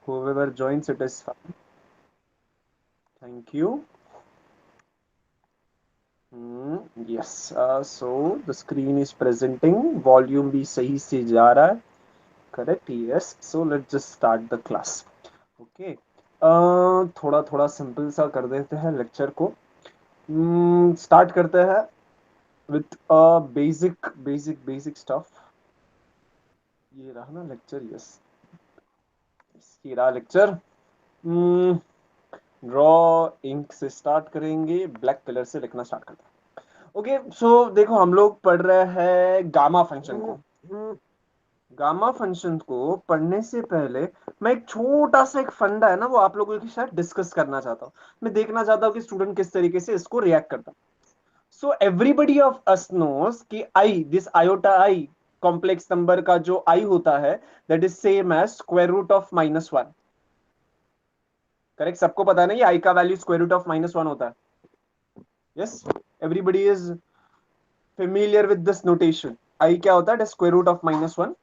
Whoever joins, it is fine. Thank you. Yes. So the screen is presenting. Volume भी सही से जा रहा है. Correct. Yes. So let's just start the class. Okay. थोड़ा थोड़ा सिंपल सा कर देते हैं लेक्चर को. स्टार्ट करते हैं with basic stuff. ये रहा ना लेक्चर. यस, ये रहा लेक्चर. ड्रॉ इंक से स्टार्ट करेंगे. ब्लैक कलर से लिखना स्टार्ट करते हैं. ओके. सो देखो, हम लोग पढ़ रहे हैं गामा फंक्शन को. गामा फंक्शन को पढ़ने से पहले मैं एक छोटा सा एक फंडा है ना, वो आप लोगों के साथ डिस्कस करना चाहता हूँ. मैं देखना चाहता हूँ कि स्टूडेंट किस तरीके से इसको रिएक्ट करता है. So everybody of us knows कि I, this iota I, complex number का जो आई होता है, that is same as square root of -1. Correct. सबको पता है ना ये आई का वैल्यू स्क्वायर रूट ऑफ -1 होता है. Yes, everybody is familiar with this notation. I क्या होता है? Square root of -1.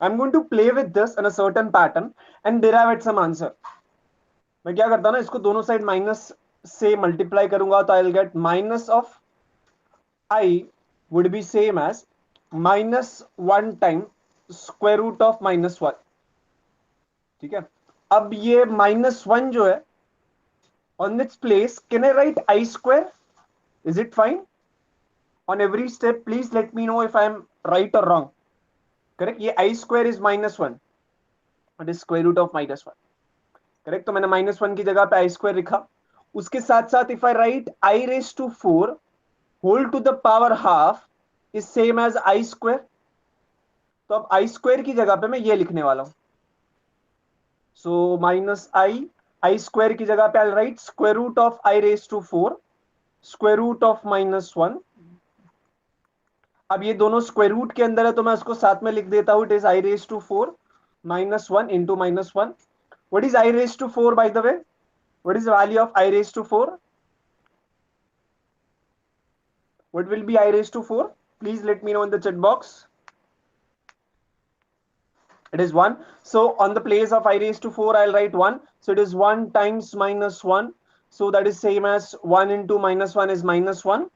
I'm going to play with this in a certain pattern and derive at some answer. मैं क्या करता ना, इसको दोनों साइड माइनस से मल्टीप्लाई करूंगा तो I will get minus of I would be same as -1 time square root of -1. ठीक है. अब ये -1 जो है, on its place can I write I square? Is it fine? On every step please let me know if I am right or wrong. Correct. ये I square is -1, it is square root of -1. Correct. तो मैंने -1 की जगह पे आई square लिखा. उसके साथ साथ if I write I raise to 4 whole to the power half is same as I square. तो अब आई स्क्वायर की जगह पे मैं ये लिखने वाला हूं. सो -आई स्क्वायर की जगह पे I right square root of I raise to 4 square root of -1. अब ये दोनों स्क्वायर रूट के अंदर है तो मैं उसको साथ में लिख देता हूं. It is I raise to 4 -1 into -1. What is I raised to 4, by the way? What is the value of I raised to 4? What will be I raised to 4? Please let me know in the chat box. It is 1. So on the place of I raised to 4, I'll write 1. So it is 1 times -1. So that is same as 1 into -1 is -1.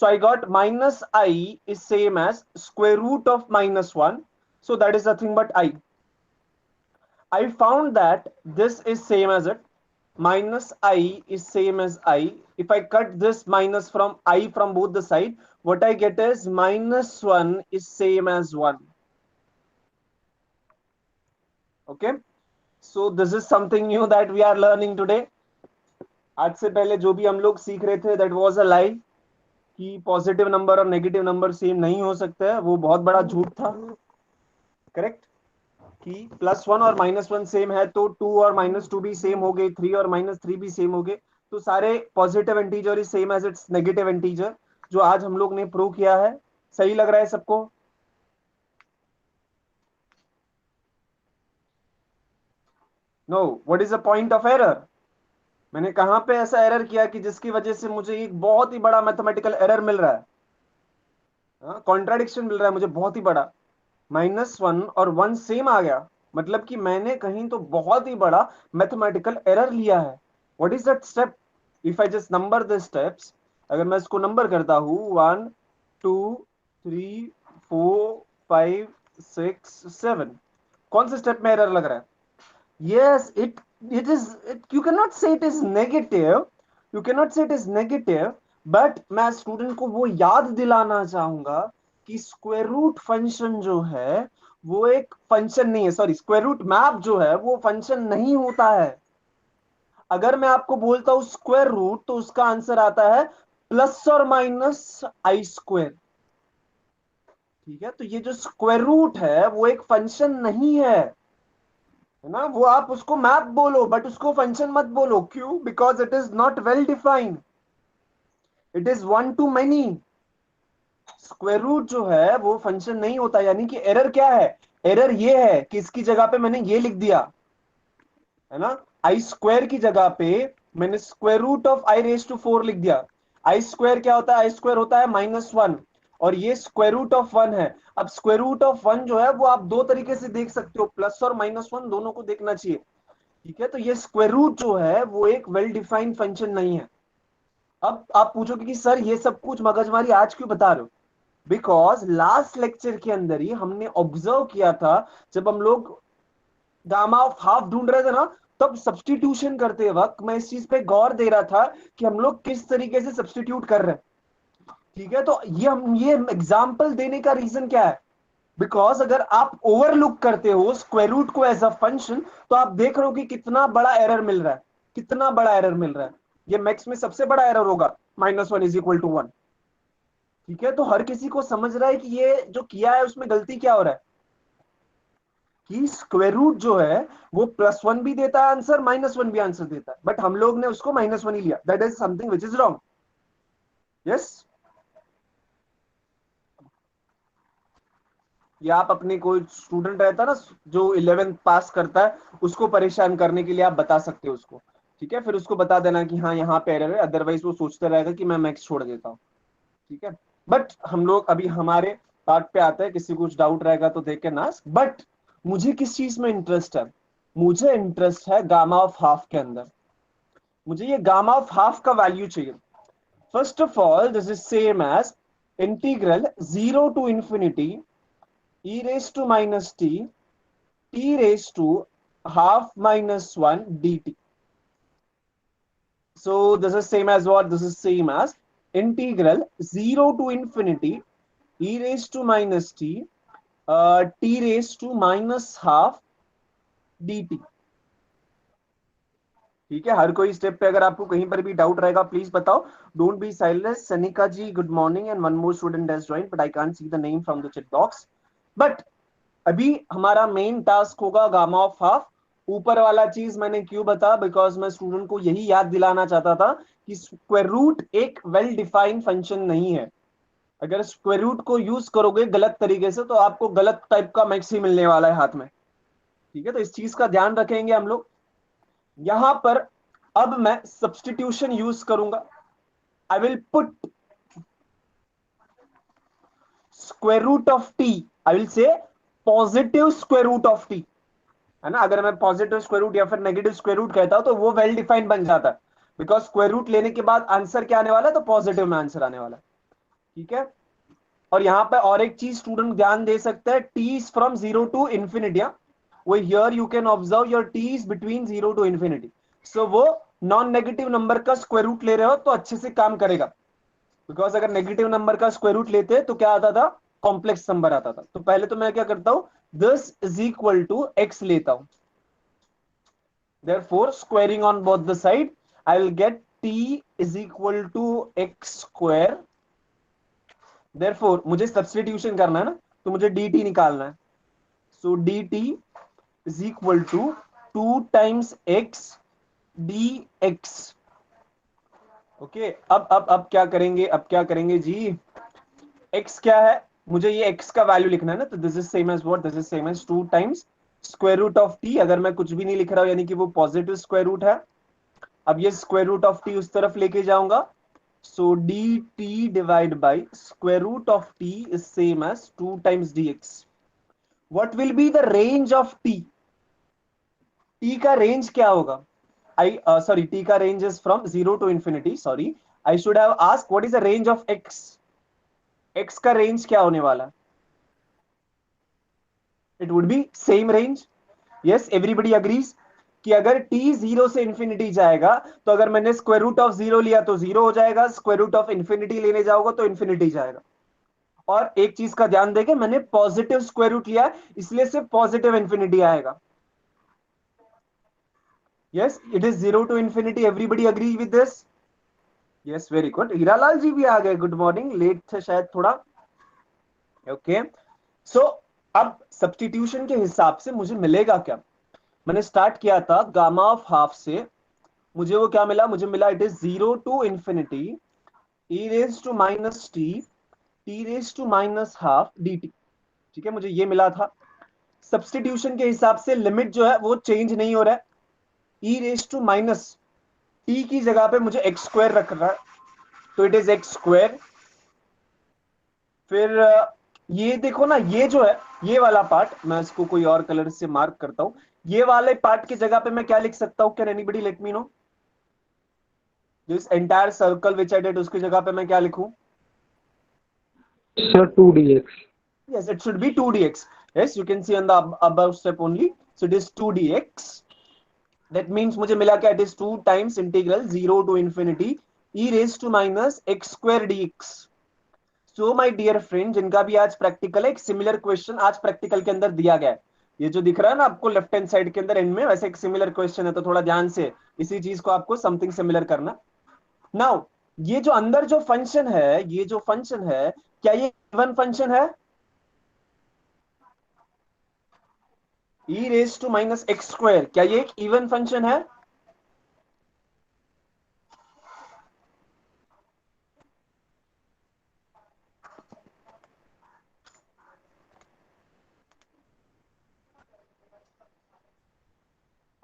So I got minus I is same as square root of -1. So that is nothing but I. I found that this is same as it. Minus I is same as I. If I cut this minus from I from both the side, what I get is -1 is same as 1. Okay. So this is something new that we are learning today. आज से पहले जो भी हम लोग सीख रहे थे, that was a lie कि पॉजिटिव नंबर और नेगेटिव नंबर सेम नहीं हो सकते हैं. वो बहुत बड़ा झूठ था. करेक्ट. कि +1 और -1 सेम है तो 2 और -2 भी सेम हो गए, 3 और -3 भी सेम हो गए. तो सारे positive integer is same as its negative integer, जो आज हम लोग ने प्रूव किया है. सही लग रहा है सबको? No. What is the point of error? मैंने कहां पे ऐसा एरर किया कि जिसकी वजह से मुझे एक बहुत ही बड़ा मैथमेटिकल एरर मिल रहा है, कॉन्ट्राडिक्शन मिल रहा है मुझे बहुत ही बड़ा. -1 और 1 सेम आ गया, मतलब कि मैंने कहीं तो बहुत ही बड़ा मैथमेटिकल एरर लिया है. What is that step? If I just number the steps, अगर मैं इसको नंबर करता हूं 1 2 3 4 5 6 7, कौन से स्टेप में एरर लग रहा है? yes it is you cannot say it is negative, you cannot say it is negative, but मैं स्टूडेंट को वो याद दिलाना चाहूंगा कि स्क्वायर रूट फंक्शन जो है वो एक फंक्शन नहीं है. सॉरी, स्क्वायर रूट मैप जो है वो फंक्शन नहीं होता है. अगर मैं आपको बोलता हूं स्क्वायर रूट तो उसका आंसर आता है प्लस और माइनस आई स्क्वायर. ठीक है. तो ये जो स्क्वायर रूट है वो एक फंक्शन नहीं है ना. वो आप उसको मैप बोलो बट उसको फंक्शन मत बोलो. क्यों? Because it is not well defined, it is one to many. Square root जो है वो फंक्शन नहीं होता. यानी कि एरर क्या है? एरर ये है कि इसकी जगह पे मैंने ये लिख दिया है ना, आई स्क्वायर की जगह पे मैंने square root of I raise to 4 लिख दिया. आई स्क्वायर क्या होता है? आई स्क्वायर होता है -1 और ये स्क्वायर रूट ऑफ 1 है. अब स्क्वायर रूट ऑफ 1 जो है वो आप दो तरीके से देख सकते हो, प्लस और -1 दोनों को देखना चाहिए. ठीक है, तो ये स्क्वायर रूट जो है वो एक वेल डिफाइंड फंक्शन नहीं है। अब आप पूछोगे कि सर ये सब कुछ मगजमारी आज क्यों बता रहे हो? बिकॉज लास्ट लेक्चर के अंदर ही हमने ऑब्जर्व किया था, जब हम लोग गामा ऑफ हाफ ढूंढ रहे थे ना, तब सब्स्टिट्यूशन करते वक्त मैं इस चीज पे गौर दे रहा था कि हम लोग किस तरीके से सब्स्टिट्यूट कर रहे हैं। ठीक है, तो ये एग्जाम्पल देने का रीजन क्या है? बिकॉज अगर आप ओवरलुक करते हो स्क्वायर रूट को एज अ फंक्शन, तो आप देख रहे हो कि कितना बड़ा एरर मिल रहा है, कितना बड़ा एरर मिल रहा है। ये मैक्स में सबसे बड़ा एरर होगा, -1 = 1। ठीक है, तो हर किसी को समझ रहा है कि ये जो किया है उसमें गलती क्या हो रहा है, कि स्क्वायर रूट जो है वो +1 भी देता है आंसर, -1 भी आंसर देता है, बट हम लोग ने उसको -1 ही लिया। That is something which is wrong. Yes, ये आप अपने कोई स्टूडेंट रहता है ना जो 11th पास करता है, उसको परेशान करने के लिए आप बता सकते हो उसको। ठीक है, फिर उसको बता देना कि हाँ यहाँ पे एरर है, अदरवाइज वो सोचता रहेगा कि मैं मैथ्स छोड़ देता हूँ। ठीक है, बट हम लोग अभी हमारे पार्ट पे आते हैं। किसी को कुछ डाउट रहेगा तो देख के ना, बट मुझे किस चीज में इंटरेस्ट है? मुझे इंटरेस्ट है गामा ऑफ हाफ के अंदर। मुझे ये गामा ऑफ हाफ का वैल्यू चाहिए। First of all this is same as integral 0 to ∞ e raised to minus t raised to half minus 1 dt. So this is same as what? This is same as integral 0 to ∞ e raised to minus t raised to minus half dt. ठीक है, हर कोई step पे अगर आपको कहीं पर भी doubt रहेगा प्लीज बताओ। Don't be silent. Sanika ji good morning, and one more student has joined but I can't see the name from the chat box. But अभी हमारा मेन टास्क होगा गामा ऑफ हाफ। ऊपर वाला चीज मैंने क्यों बता, बिकॉज मैं स्टूडेंट को यही याद दिलाना चाहता था कि स्क्वायर रूट एक वेल डिफाइंड फंक्शन नहीं है। अगर स्क्वायर रूट को यूज करोगे गलत तरीके से तो आपको गलत टाइप का मैक्स ही मिलने वाला है हाथ में। ठीक है, तो इस चीज का ध्यान रखेंगे हम लोग यहां पर। अब मैं सब्स्टिट्यूशन यूज करूंगा। I will put square root of T, I will say positive square root of T, है ना। अगर मैं पॉजिटिव स्क्वायर रूट या फिर नेगेटिव स्क्वायर रूट कहता हूं तो वो वेल डिफाइंड बन जाता है, बिकॉज स्क्वायर रूट लेने के बाद आंसर क्या आने वाला है, तो पॉजिटिव में आंसर आने वाला है। ठीक है, और यहां पे और एक चीज स्टूडेंट ध्यान दे सकते हैं, टी इज फ्रॉम 0 to ∞। वो here you can observe your T is between 0 to ∞। सो वो नॉन नेगेटिव नंबर का स्क्वायर रूट ले रहे हो तो अच्छे से काम करेगा। बिकॉज अगर नेगेटिव नंबर का स्क्वायर रूट लेते तो क्या आता था, कॉम्प्लेक्स नंबर आता था। तो पहले तो मैं क्या करता हूं, this is equal to X लेता हूं। Therefore, squaring on both the side, I will get t is equal to x square. Therefore, मुझे सब्स्टिट्यूशन करना है ना, तो मुझे dt निकालना है। So dt is equal to 2 times x dx. Okay, अब क्या करेंगे, अब क्या करेंगे जी? x क्या है, मुझे ये x का वैल्यू लिखना है ना, तो this is same as what, this is same as 2 times square root of t। अगर मैं कुछ भी नहीं लिख रहा हूं यानी कि वो पॉजिटिव स्क्वायर रूट है। अब ये स्क्वायर रूट ऑफ टी उस तरफ लेके जाऊंगा। So D T divide by square root of T is same as 2 times dx। What will be the range of T? T का रेंज क्या होगा? आई सॉरी, टी का range is from 0 to ∞। Sorry, I should have asked what is the range of X. X का range क्या होने वाला? It would be same range. Yes, everybody agrees कि अगर t 0 से ∞ जाएगा तो अगर मैंने स्क्वायर रूट ऑफ 0 लिया तो 0 हो जाएगा, स्क्वायर रूट ऑफ ∞ लेने जाओगे तो ∞ जाएगा। और एक चीज का ध्यान देंगे, मैंने पॉजिटिव स्क्वायर रूट लिया इसलिए सिर्फ पॉजिटिव ∞ आएगा। Yes, it is 0 to ∞। Everybody agree with this? Yes, very good. Hiralal ji भी आ गए, गुड मॉर्निंग। लेट थे शायद थोड़ा। ओके, सो अब सब्स्टिट्यूशन के हिसाब से मुझे मिलेगा क्या? मैंने स्टार्ट किया था गामा ऑफ हाफ से, मुझे वो क्या मिला, मुझे मिला it is 0 to ∞ e raise to minus T raise to minus half dt। ठीक है, मुझे ये मिला था। सब्स्टिट्यूशन के हिसाब से लिमिट जो है वो चेंज नहीं हो रहा है। e raise to minus T की जगह पे मुझे एक्स स्क्वायर रख रहा है, तो इट इज एक्स स्क्वायर। फिर ये देखो ना, ये जो है ये वाला पार्ट, मैं इसको कोई और कलर से मार्क करता हूं। ये वाले पार्ट की जगह पे मैं क्या लिख सकता हूं? Can anybody late me no? This entire circle which I did, उसकी जगह पे मैं क्या लिखूं? Sir, 2dx. Yes, it should be 2dx. Yes, you can see on the above step only. So it is 2dx. That means मुझे मिला क्या? It is 2 times integral 0 to infinity e raised to minus x square dx. So my dear friend, जिनका भी आज practical है, एक similar question आज practical के अंदर दिया गया है। ये जो दिख रहा है ना आपको लेफ्ट हैंड साइड के अंदर एंड में, वैसे एक सिमिलर क्वेश्चन है, तो थोड़ा ध्यान से इसी चीज को आपको समथिंग सिमिलर करना। नाउ ये जो अंदर जो फंक्शन है, ये जो फंक्शन है, क्या ये इवन फंक्शन है? e raise to minus X square, क्या ये एक इवन फंक्शन है?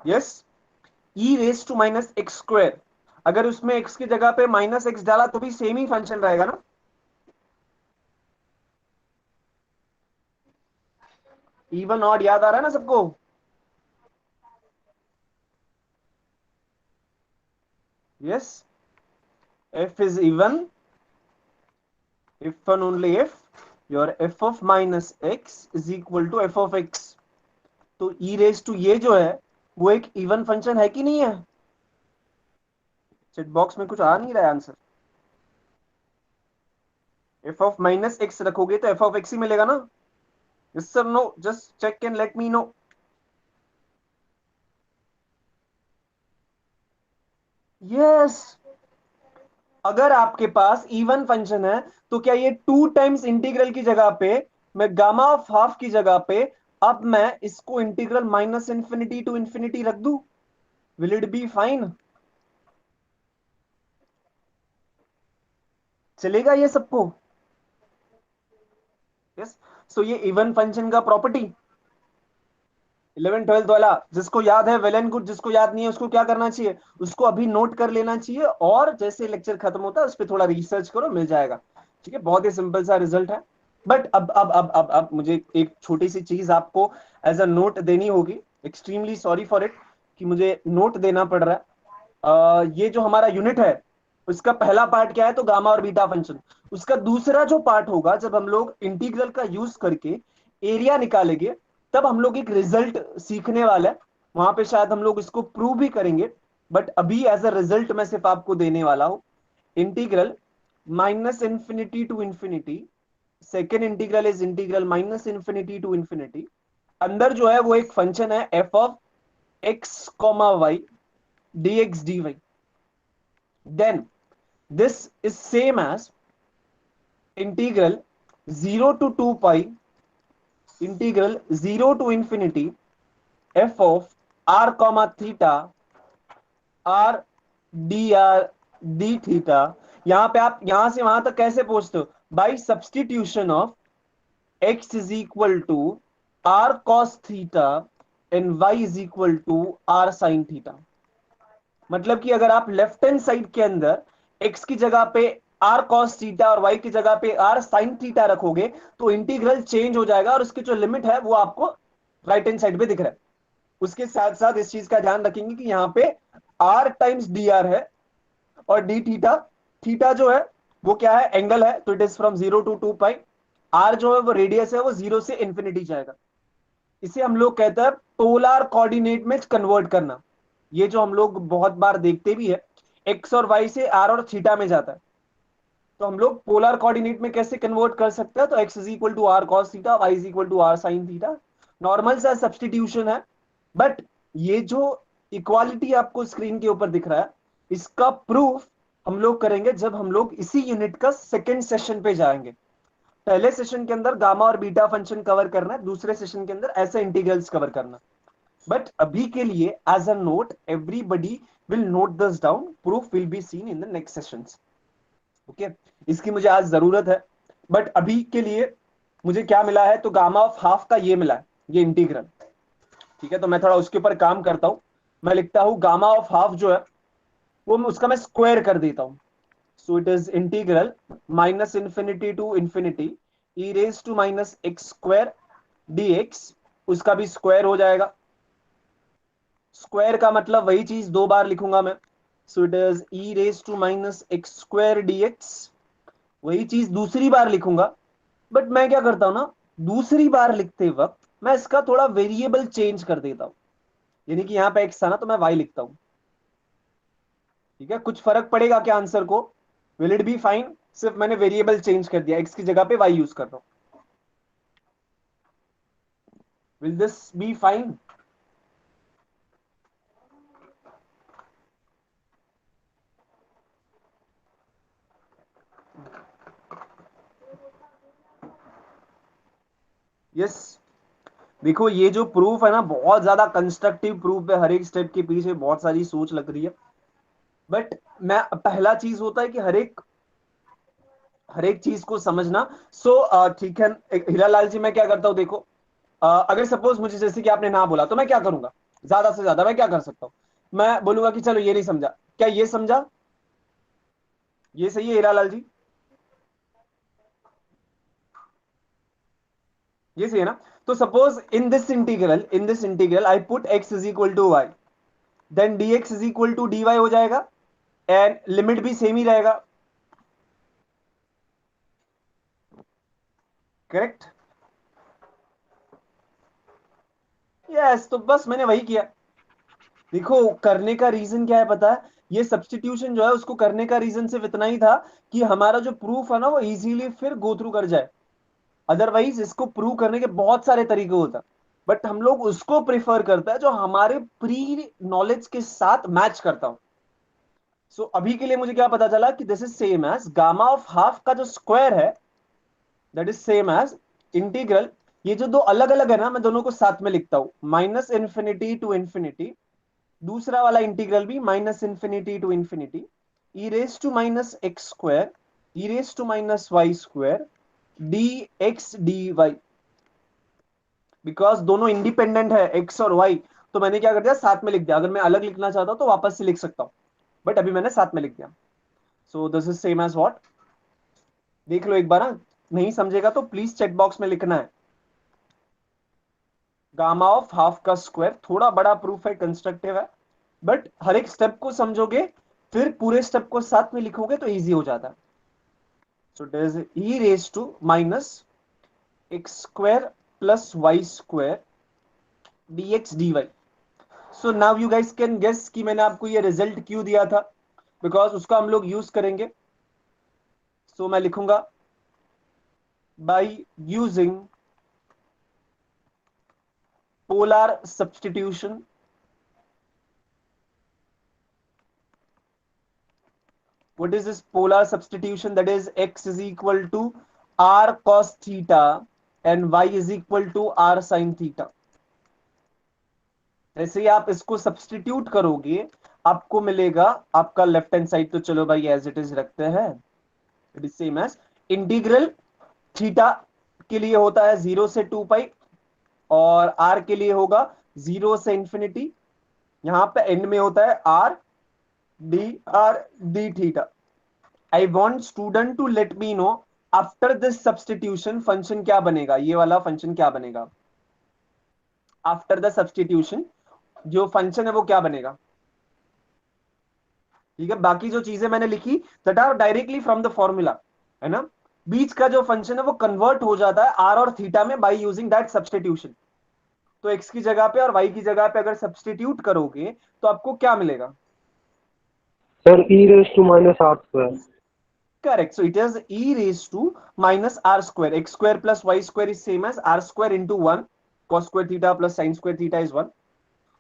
Yes, e raise to minus X square, अगर उसमें x की जगह पे माइनस एक्स डाला तो भी सेम ही फंक्शन रहेगा ना? इवन ऑड याद आ रहा है ना सबको? Yes, f is even if and only if your f of minus x is equal to f of x। तो e रेज टू ये जो है वो एक इवन फंक्शन है कि नहीं है? चेट बॉक्स में कुछ आ नहीं रहा है answer. f of minus X रखोगे तो f ऑफ x ही मिलेगा ना? Yes sir, no, just check and let me know. Yes, अगर आपके पास इवन फंक्शन है तो क्या ये 2 टाइम्स इंटीग्रल की जगह पे, मैं गामा ऑफ हाफ की जगह पे अब मैं इसको integral minus infinity to infinity रख दूं? Will it be fine? चलेगा ये सबको? यस। सो ये इवन फंक्शन का प्रॉपर्टी 11 12 वाला जिसको याद है वेल एंड गुड, जिसको याद नहीं है उसको क्या करना चाहिए? उसको अभी नोट कर लेना चाहिए, और जैसे लेक्चर खत्म होता है उस पर थोड़ा रिसर्च करो, मिल जाएगा। ठीक है, बहुत ही सिंपल सा रिजल्ट है। बट अब मुझे एक छोटी सी चीज आपको एज अ नोट देनी होगी। एक्सट्रीमली सॉरी फॉर इट कि मुझे नोट देना पड़ रहा है। ये जो हमारा यूनिट है उसका पहला पार्ट क्या है? तो गामा और बीटा फंक्शन। उसका दूसरा जो पार्ट होगा, जब हम लोग इंटीग्रल का यूज करके एरिया निकालेंगे, तब हम लोग एक रिजल्ट सीखने वाला है। वहां पे शायद हम लोग इसको प्रूव भी करेंगे, बट अभी एज अ रिजल्ट मैं सिर्फ आपको देने वाला हूं। Integral minus infinity to infinity, second integral is integral minus infinity to infinity. अंदर जो है वो एक फंक्शन है F of x comma Y dx dy, then this is same as integral 0 to 2 pi integral 0 to infinity f of r comma theta r dr d theta। यहां पे आप यहां से वहां तक कैसे पहुंचते हो? By substitution of x is equal to r cos theta and y is equal to r sin theta। मतलब कि अगर आप लेफ्ट हैंड साइड के अंदर x की जगह पे r cos थीटा और y की जगह पे r sin थीटा रखोगे तो इंटीग्रल चेंज हो जाएगा, और उसकी जो लिमिट है वो आपको राइट हैंड साइड पे दिख रहा है। उसके साथ साथ इस चीज का ध्यान रखेंगे कि यहाँ पे r टाइम्स डी आर है, और डी थीटा, थीटा जो है वो क्या है? एंगल है, तो it is from 0 to 2 pi. r जो है वो रेडियस है, वो 0 से इंफिनिटी जाएगा। इसे हम लोग कहते हैं पोलर कोऑर्डिनेट में कन्वर्ट करना। ये जो हम लोग बहुत बार देखते भी है, एक्स और वाई से आर और थीटा में जाता है, तो हम लोग पोलर कोऑर्डिनेट में कैसे कन्वर्ट कर सकते हैं? तो X is equal to R cos theta, Y is equal to R sine theta. Normal सा सब्सटीट्यूशन है। बट ये जो इक्वालिटी आपको स्क्रीन के ऊपर दिख रहा है, इसका प्रूफ हम लोग करेंगे जब हम लोग इसी यूनिट का सेकेंड सेशन पे जाएंगे। पहले सेशन के अंदर गामा और बीटा फंक्शन कवर करना है, दूसरे सेशन के अंदर ऐसे इंटीग्रल्स कवर करना। बट अभी के लिए as a note everybody will note this down, proof will be seen in the next sessions. Okay, इसकी मुझे आज जरूरत है। बट अभी के लिए मुझे क्या मिला है? तो गामा ऑफ हाफ का ये मिला है, ये इंटीग्रल। ठीक है, तो मैं थोड़ा उसके ऊपर काम करता हूं। मैं लिखता हूं गामा ऑफ हाफ जो है वो उसका मैं स्क्वायर कर देता हूं। So it is integral minus infinity to infinity e raise to minus X square dx, उसका भी स्क्वायर हो जाएगा। स्क्वायर का मतलब वही चीज दो बार लिखूंगा मैं, so it is e raise to minus X square dx, वही चीज दूसरी बार लिखूंगा। बट मैं क्या करता हूं ना, दूसरी बार लिखते वक्त मैं इसका थोड़ा वेरिएबल चेंज कर देता हूं, यानी कि यहाँ पे एक्स था ना तो मैं वाई लिखता हूं। ठीक है, कुछ फर्क पड़ेगा क्या आंसर को? Will it be fine? सिर्फ मैंने वेरिएबल चेंज कर दिया, एक्स की जगह पे वाई यूज कर रहा हूं। Will this be fine? Yes. देखो ये जो प्रूफ है ना, बहुत ज्यादा कंस्ट्रक्टिव प्रूफ है, हर एक स्टेप के पीछे बहुत सारी सोच लग रही है। बट मैं, पहला चीज होता है कि हर एक चीज को समझना। ठीक है हीरालाल जी, मैं क्या करता हूं देखो, अगर सपोज मुझे जैसे कि आपने ना बोला तो मैं क्या करूंगा, ज्यादा से ज्यादा मैं क्या कर सकता हूं? मैं बोलूंगा कि चलो ये नहीं समझा, क्या ये समझा? ये सही है हीरालाल जी? ये सही है ना? तो suppose in this integral I put x is equal to Y, then dx is equal to dy हो जाएगा, एंड लिमिट भी सेम ही रहेगा। करेक्ट? यस, तो बस मैंने वही किया। देखो करने का रीजन क्या है पता है? ये सब्स्टिट्यूशन जो है उसको करने का रीजन सिर्फ इतना ही था कि हमारा जो प्रूफ है ना वो इजीली फिर गो थ्रू कर जाए। अदरवाइज इसको प्रूव करने के बहुत सारे तरीके होता है, बट हम लोग उसको प्रिफर करता है जो हमारे प्री नॉलेज के साथ मैच करता हो। अभी के लिए मुझे क्या पता चला कि this is same as gamma of half का जो स्क्वायर है, that is same as integral. ये जो दो अलग अलग है ना, मैं दोनों को साथ में लिखता हूं, माइनस इन्फिनिटी टू इन्फिनिटी, दूसरा वाला इंटीग्रल भी minus infinity to infinity, e raise to minus X square, e raise to minus Y square, D X D Y. Because दोनों इंडिपेंडेंट है एक्स और वाई, तो मैंने क्या कर दिया, साथ में लिख दिया। अगर मैं अलग लिखना चाहता हूं तो वापस से लिख सकता हूं, बट अभी मैंने साथ में लिख दिया। So this is same as what, देख लो एक बार ना, नहीं समझेगा तो प्लीज चेक बॉक्स में लिखना है। गामा ऑफ हाफ का स्क्वायर, थोड़ा बड़ा प्रूफ है, कंस्ट्रक्टिव है, बट हर एक स्टेप को समझोगे, फिर पूरे स्टेप को साथ में लिखोगे तो इजी हो जाता है। So it is e raise to minus X square plus Y square dx dy। So now you guys can guess कि मैंने आपको ये रिजल्ट क्यों दिया था, बिकॉज उसका हम लोग यूज करेंगे। मैं लिखूंगा by using polar substitution. What is this polar substitution? That is x is equal to r cos theta and y is equal to r sin theta। ऐसे ही आप इसको सब्स्टिट्यूट करोगे, आपको मिलेगा आपका लेफ्ट हैंड साइड, तो चलो भाई एज इट इज रखते हैं। It is same as integral theta के लिए होता है 0 से 2 पाई, और आर के लिए होगा 0 से इंफिनिटी। यहां पे एंड में होता है R D theta. I want student to let me know after this substitution function क्या बनेगा, ये वाला फंक्शन क्या बनेगा आफ्टर द सब्सटीट्यूशन, जो फंक्शन है वो क्या बनेगा? ठीक है, बाकी जो चीजें मैंने लिखी that are directly from the formula, है ना। बीच का जो फंक्शन है वो कन्वर्ट हो जाता है आर और थीटा में बाय यूजिंग दैट सब्सटीट्यूशन। तो एक्स की जगह पे और वाई की जगह पे अगर सब्सटीट्यूट करोगे तो आपको क्या मिलेगा? Sir e raise to minus R square. Correct. So it is e raised to minus r square. X square plus y square is same as r square into 1. Cos square theta plus sin square theta is 1.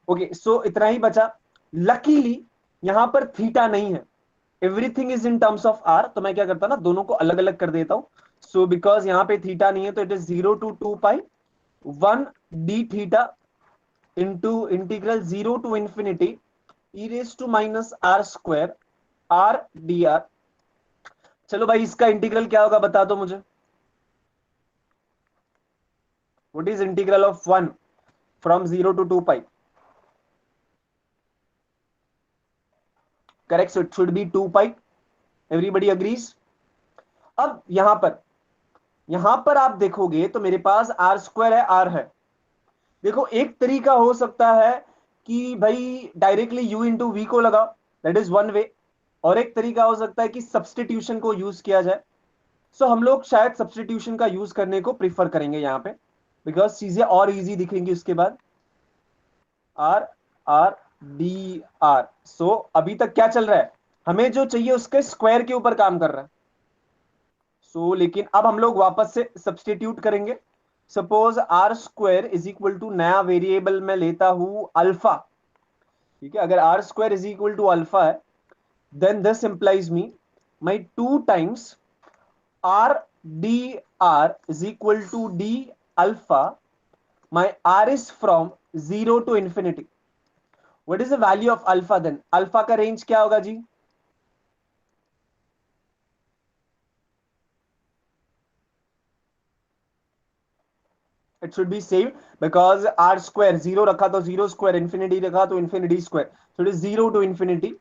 Okay, so इतना ही बचा। Luckily यहां पर theta नहीं है, everything is in terms of R, तो मैं क्या करता ना, दोनों को अलग अलग कर देता हूं। बिकॉज यहाँ पे थीटा नहीं है तो it is 0 to 2 pi 1 d theta into integral 0 to infinity E raise to minus R square R D R. चलो भाई इसका इंटीग्रल क्या होगा बता दो मुझे। What is integral of 1 from 0 to 2 pi? Correct. So it should be 2 pi. Everybody agrees? अब यहां पर आप देखोगे तो मेरे पास आर स्क्वायर है, आर है। देखो एक तरीका हो सकता है कि भाई डायरेक्टली u इंटू वी को लगाओ, दैट इज वन वे। और एक तरीका हो सकता है कि सब्सटीट्यूशन को यूज किया जाए। सो हम लोग शायद सब्सटीट्यूशन का यूज करने को प्रिफर करेंगे यहाँ पे, बिकॉज चीजें और इजी दिखेंगी उसके बाद। R R D R. So अभी तक क्या चल रहा है, हमें जो चाहिए उसके स्क्वायर के ऊपर काम कर रहा है। सो लेकिन अब हम लोग वापस से सब्सटीट्यूट करेंगे। Suppose R square is equal to नया वेरिएबल मैं लेता हूं अल्फा। ठीक है, अगर R square is equal to alpha है, then this implies me my 2 times R D R is equal to D alpha. my r is from 0 to infinity. What is the value of alpha then? Alpha का range क्या होगा जी? It should be same because r square 0 रखा तो 0 square, infinity रखा तो infinity square, so it is 0 to infinity.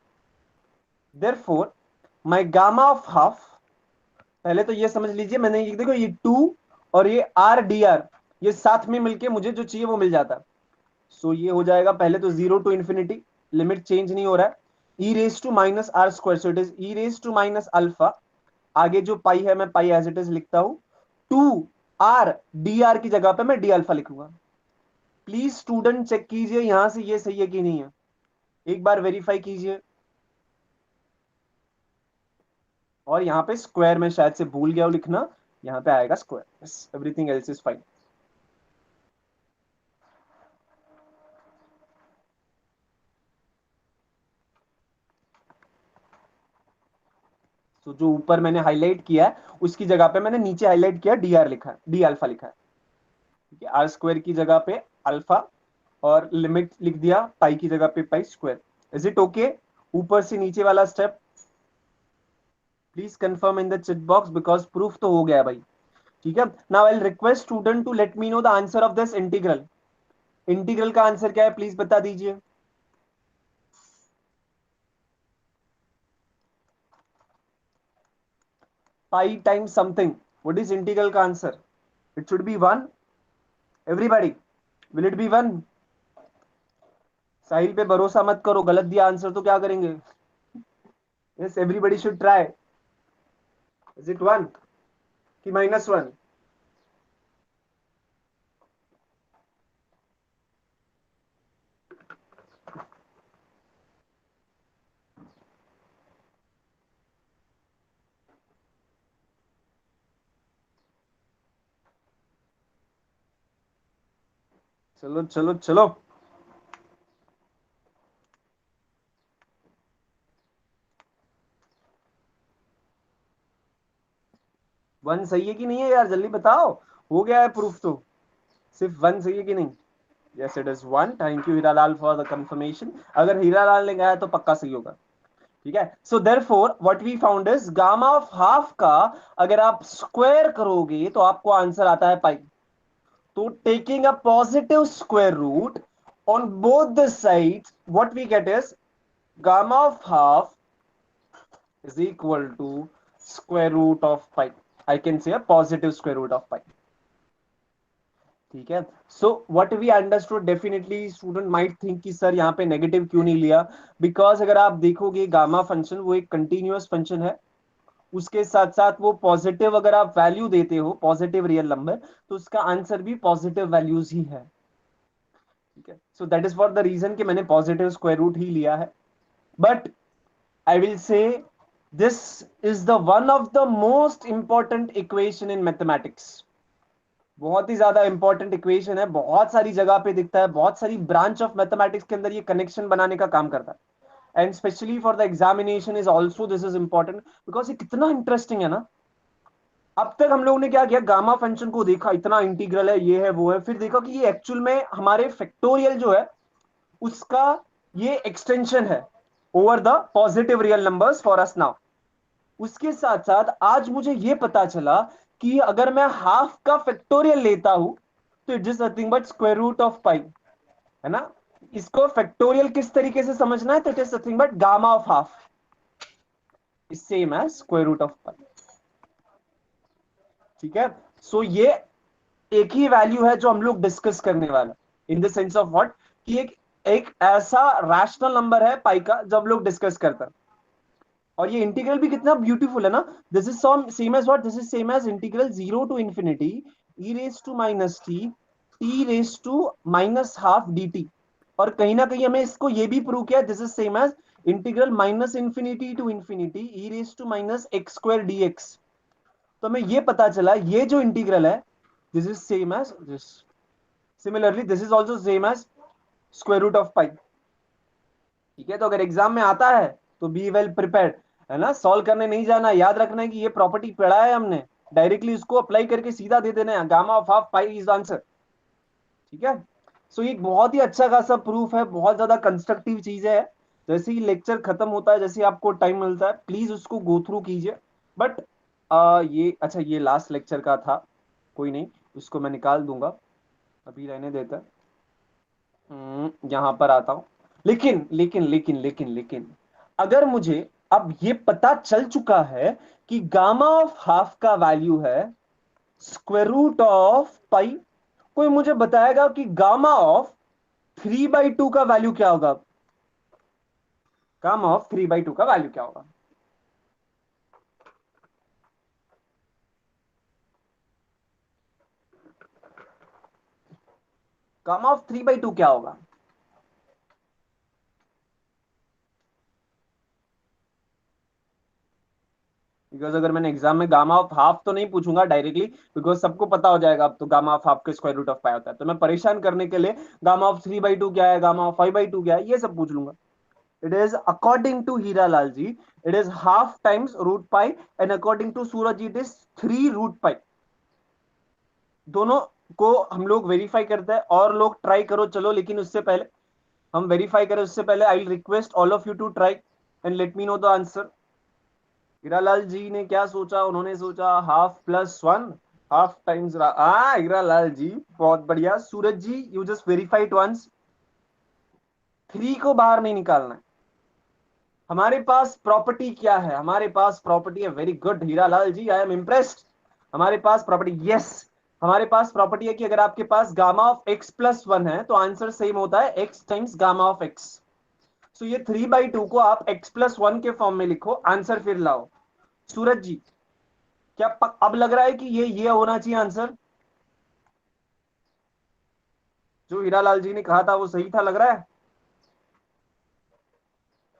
Therefore my gamma of half, पहले तो ये समझ लीजिए, मैंने ये देखो ये 2 और ये r dr ये साथ में मिलके मुझे जो चाहिए वो मिल जाता। सो ये हो जाएगा पहले तो 0 टू इंफिनिटी, लिमिट चेंज नहीं हो रहा है, E raise to minus R square, so it is E raise to minus alpha. आगे जो पाई है मैं पाई एज इट इज लिखता हूं, 2 r डी आर की जगह पे मैं डी अल्फा लिखूंगा। प्लीज स्टूडेंट चेक कीजिए यहां से ये सही है कि नहीं है, एक बार वेरीफाई कीजिए। और यहाँ पे स्क्वायर में शायद से भूल गया हूं लिखना, यहाँ पे आएगा square, everything else is fine. तो जो ऊपर मैंने हाईलाइट किया है उसकी जगह पे मैंने नीचे हाईलाइट किया डी आर लिखा है, डी अल्फा लिखा है। ठीक है, आर स्क्वायर की जगह पे अल्फा और लिमिट लिख दिया पाई की जगह पे pi square. Is it okay? ऊपर से नीचे वाला step please confirm in the chat box because proof तो हो गया भाई। ठीक है, now I will request student to let me know the answer of this integral. Integral का आंसर क्या है प्लीज बता दीजिए। Pi times something, what is integral का answer? It should be 1। Everybody, will it be 1? Sahil पे भरोसा मत करो, गलत दिया आंसर तो क्या करेंगे? Yes, everybody should try. Is it 1 कि -1? चलो चलो चलो, 1 सही है कि नहीं है यार, जल्दी बताओ। हो गया है प्रूफ तो, सिर्फ 1 सही है कि नहीं? Yes it is 1। Thank you Hiralal for the confirmation. अगर हीरालाल ने कहा है तो पक्का सही होगा। ठीक है, so therefore what we found is gamma of half का अगर आप स्क्वायर करोगे तो आपको आंसर आता है पाई। तो taking a positive square root on both the sides what we get is gamma of half is equal to square root of pi. I can say a positive square root of pi. ठीक है, so what we understood, definitely student might think कि sir यहाँ पे negative क्यों नहीं लिया, because अगर आप देखोगे गामा फंक्शन वो एक कंटिन्यूअस फंक्शन है, उसके साथ साथ वो पॉजिटिव अगर आप वैल्यू देते हो पॉजिटिव रियल नंबर तो उसका आंसर भी पॉजिटिव वैल्यूज ही है। ठीक है, so that is for the reason कि मैंने पॉजिटिव स्क्वायर रूट ही लिया है। But I will say this is the one of the most important equation in mathematics. बहुत ही ज्यादा इंपॉर्टेंट इक्वेशन है, बहुत सारी जगह पे दिखता है, बहुत सारी ब्रांच ऑफ मैथमेटिक्स के अंदर ये कनेक्शन बनाने का काम करता है। And specially for the examination is also this is important because ये कितना इंटरेस्टिंग है ना। अब तक हम लोगों ने क्या किया, गामा फंक्शन को देखा, इतना इंटीग्रल है, ये है वो है, फिर देखा कि ये एक्चुअल में हमारे फैक्टोरियल जो है उसका ये एक्सटेंशन है over the positive real numbers for us now. उसके साथ साथ आज मुझे यह पता चला कि अगर मैं हाफ का फैक्टोरियल लेता हूं तो it is nothing but square root of pi, है ना। इसको फैक्टोरियल किस तरीके से समझना है, तो it is nothing but gamma of half is same as square root of pi. ठीक है, सो ये एक ही वैल्यू है जो हम लोग डिस्कस करने वाला, in the sense of what कि एक एक ऐसा रैशनल नंबर है पाई का जब लोग डिस्कस करते हैं। और ये इंटीग्रल भी कितना ब्यूटीफुल है ना। This is same as what, this is same as integral 0 to infinity E raise to minus T T raise to minus half D T. और कहीं ना कहीं हमें इसको ये भी प्रूव किया, this is same as integral minus infinity to infinity E raise to minus X square D X. तो हमें ये पता चला ये जो इंटीग्रल है this is same as this. Similarly this is also same as square root of pi. ठीक है, तो अगर एग्जाम में आता है तो बी वेल प्रिपेयर्ड, है ना। सॉल्व करने नहीं जाना, याद रखना है कि ये प्रॉपर्टी पढ़ा है हमने, डायरेक्टली उसको अप्लाई करके सीधा दे देना है, gamma of half pi is answer. ठीक है, सो ये बहुत ही अच्छा खासा प्रूफ है, बहुत ज्यादा कंस्ट्रक्टिव चीज है। जैसे ही लेक्चर खत्म होता है, जैसे आपको टाइम मिलता है, प्लीज उसको गो थ्रू कीजिए। बट ये अच्छा, ये लास्ट लेक्चर का था, कोई नहीं, उसको मैं निकाल दूंगा, अभी रहने देता है। यहां पर आता हूं। लेकिन लेकिन लेकिन लेकिन लेकिन अगर मुझे अब ये पता चल चुका है कि गामा ऑफ हाफ का वैल्यू है स्क्वायर रूट ऑफ पाई, कोई मुझे बताएगा कि गामा ऑफ 3/2 का वैल्यू क्या होगा? गामा ऑफ 3/2 का वैल्यू क्या होगा? गामा ऑफ 3/2 क्या होगा? बिकॉज अगर मैंने एग्जाम में गामा ऑफ हाफ तो नहीं पूछूंगा डायरेक्टली, बिकॉज सबको पता हो जाएगा अब तो गामा ऑफ हाफ के स्क्वायर रूट ऑफ पाई होता है। तो मैं परेशान करने के लिए गामा ऑफ 3/2 क्या है, गामा ऑफ 5/2 क्या है, ये सब पूछ लूंगा। It is according to Hira Lalji, it is half times root pi, and according to Suraj, it is 3 root pi. दोनों को हम लोग वेरीफाई करते हैं, और लोग ट्राई करो चलो, लेकिन उससे पहले हम वेरीफाई करें उससे पहले I request all of you to try and let me know the answer. Hiralal ji ने क्या सोचा? उन्होंने सोचा half plus one, half times. Hiralal ji बहुत बढ़िया। Suraj ji you just verify it once, 3 को बाहर नहीं निकालना है। हमारे पास प्रॉपर्टी क्या है? हमारे पास प्रॉपर्टी है, very good Hiralal ji, I am impressed. हमारे पास प्रॉपर्टी, यस, हमारे पास प्रॉपर्टी है कि अगर आपके पास gamma of x plus one है तो आंसर सेम होता है X times gamma of X. So ये 3/2 को आप एक्स प्लस वन के फॉर्म में लिखो, आंसर फिर लाओ। सूरज जी क्या अब लग रहा है कि ये होना चाहिए आंसर? जो हीरालाल जी ने कहा था वो सही था, लग रहा है?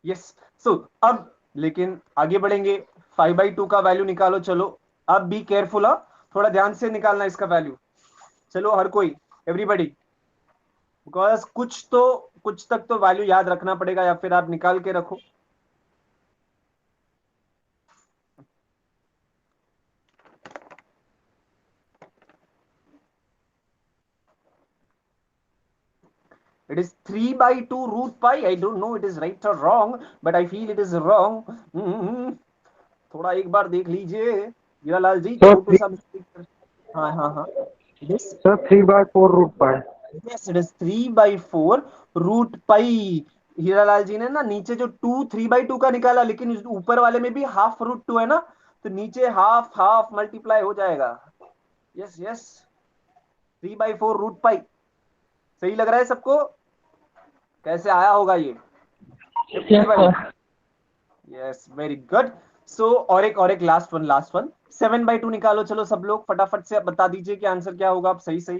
यस। सो अब लेकिन आगे बढ़ेंगे, 5/2 का वैल्यू निकालो चलो। अब बी केयरफुल, थोड़ा ध्यान से निकालना इसका वैल्यू। चलो हर कोई, एवरीबडी, बिकॉज कुछ तक तो वैल्यू याद रखना पड़ेगा, या फिर आप निकाल के रखो। It is 3/2 root pi. I don't know it is right or wrong, but I feel it is wrong. थोड़ा एक बार देख लीजिए हीरालाल जी, सर छोटू सा मिस्टेक। हाँ हाँ हाँ, yes sir 3/4 root pi. Yes, it is 3/4 root pi. Hiralal ji ने ना नीचे जो 3/2 का निकाला, लेकिन ऊपर वाले में भी हाफ रूट टू है ना, तो नीचे हाफ हाफ मल्टीप्लाई हो जाएगा। Yes yes, 3/4 root pi. सही लग रहा है सबको? कैसे आया होगा ये? Yes everybody, sir. Yes very good. So और एक लास्ट वन 7/2 निकालो चलो सब लोग, फटाफट से बता दीजिए कि आंसर क्या होगा। आप सही सही।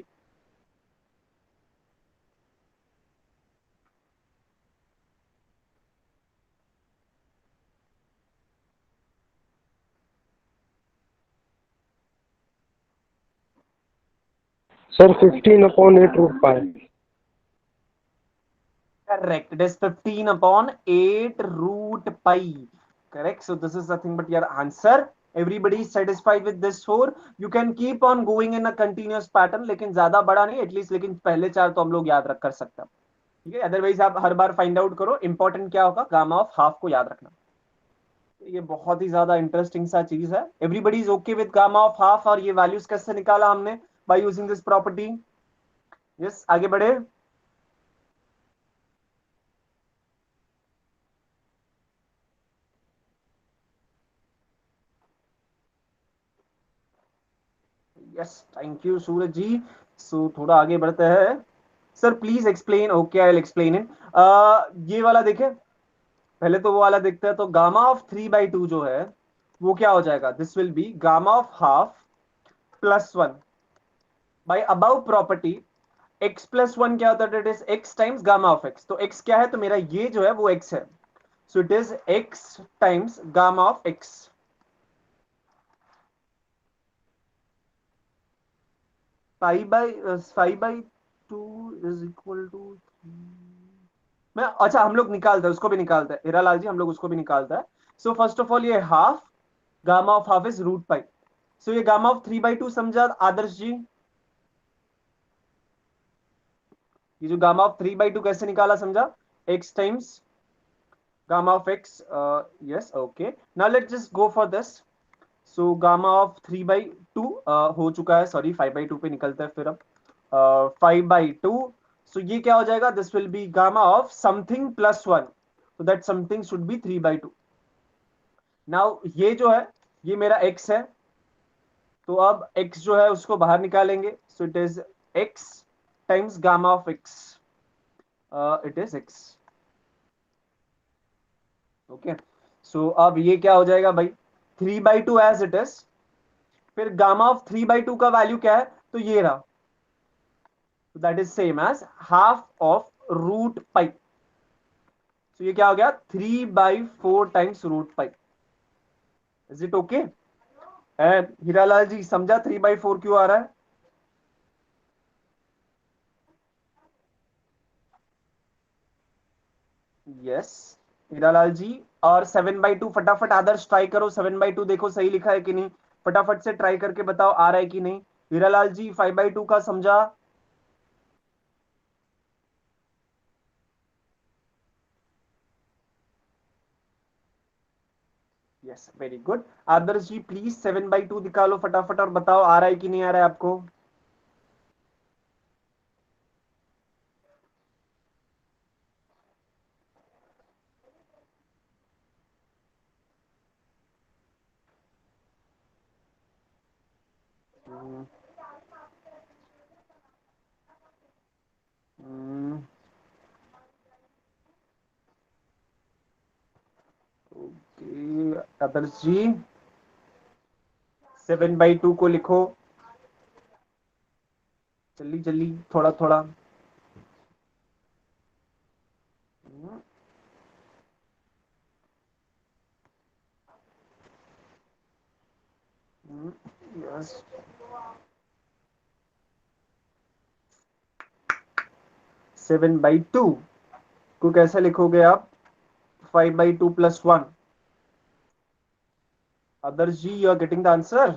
Sir 15/8 root pi. Correct. It is 15/8 root pi. Correct. So this is nothing but your answer. Everybody is satisfied with this four. You can keep on going in a continuous pattern, लेकिन ज्यादा बड़ा नहीं at least, लेकिन पहले चार तो हम लोग याद रख कर सकते हैं। ठीक है, अदरवाइज आप हर बार फाइंड आउट करो इंपॉर्टेंट क्या होगा, गामा ऑफ हाफ को याद रखना। ये बहुत ही ज्यादा इंटरेस्टिंग सा चीज है। Everybody is okay with gamma of half, और ये वैल्यूज कैसे निकाला हमने? By using this property. Yes, आगे बढ़े। यस, थैंक यू सूरज जी। सो थोड़ा आगे बढ़ते हैं। Sir please explain. Okay I will explain it. ये वाला देखे, पहले तो वो वाला देखते हैं. तो गामा ऑफ 3/2 जो है वो क्या हो जाएगा? This will be gamma of half plus 1 by above property. x plus 1 क्या होता है? It is x times gamma of x. तो x क्या है? तो मेरा ये जो है वो x है. So it is x times gamma of x. Five by two is equal to. मैं अच्छा, हम लोग निकालते हैं, उसको भी निकालते हैं हीरालाल जी, हम लोग उसको भी निकालता है. सो फर्स्ट ऑफ ऑल ये half, gamma of half is root pi. So ये गामा ऑफ 3/2 समझा आदर्श जी? ये जो गामा ऑफ 3/2 कैसे निकाला समझा? x times gamma of x. Yes, okay. Now let's just go for this. So gamma of 3/2 हो चुका है. सॉरी, 5/2 पे निकलता है फिर अब. 5/2. So ये क्या हो जाएगा? This will be gamma of something plus 1. so that something should be 3/2. Now ये जो है ये मेरा x है. तो अब x जो है उसको बाहर निकालेंगे. So it is x times gamma of x. It is x. Okay. So अब ये क्या हो जाएगा भाई? 3/2 एज इट इज. फिर गामा ऑफ 3/2 का वैल्यू क्या है? तो ये रहा. That is same as half of root pi. तो ये क्या हो गया? 3/4 times root pi. Is it okay? And Hiralal ji समझा 3/4 क्यों आ रहा है? यस हीरालाल जी. और 7/2 फटाफट आदर्श ट्राई करो. 7/2 देखो सही लिखा है कि नहीं. फटाफट से ट्राई करके बताओ आ रहा है कि नहीं. हीरालाल जी 5/2 का समझा? Yes very good. Adarsh ji please 7/2 निकालो फटाफट और बताओ आ रहा है कि नहीं आ रहा है आपको. हम्म, हम्म, ओके आदर्श जी 7/2 को लिखो. जल्दी जल्दी, थोड़ा थोड़ा. यस. 7/2 को कैसे लिखोगे आप? 5/2 plus 1. Adarsh ji you are getting the answer.